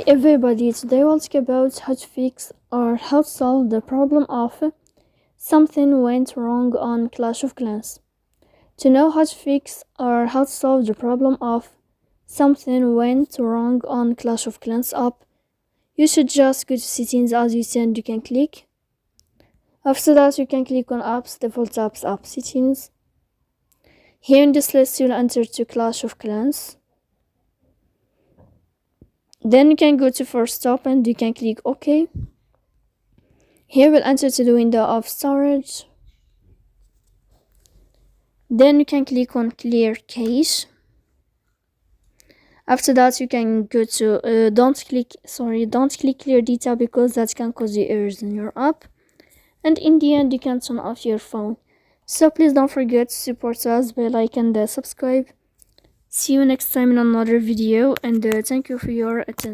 Hey everybody, today we'll talk about how to fix or how to solve the problem of something went wrong on Clash of Clans. To know how to fix or how to solve the problem of something went wrong on Clash of Clans app, you should just go to settings as you see and you can click. After that you can click on apps, default apps, app settings. Here in this list you'll enter to Clash of Clans. Then you can go to first stop and you can click OK. Here we'll enter to the window of storage. Then you can click on clear cache. After that you can go to don't click clear data because that can cause you errors in your app. And in the end you can turn off your phone. So please don't forget to support us by like and subscribe. See you next time in another video, and thank you for your attention.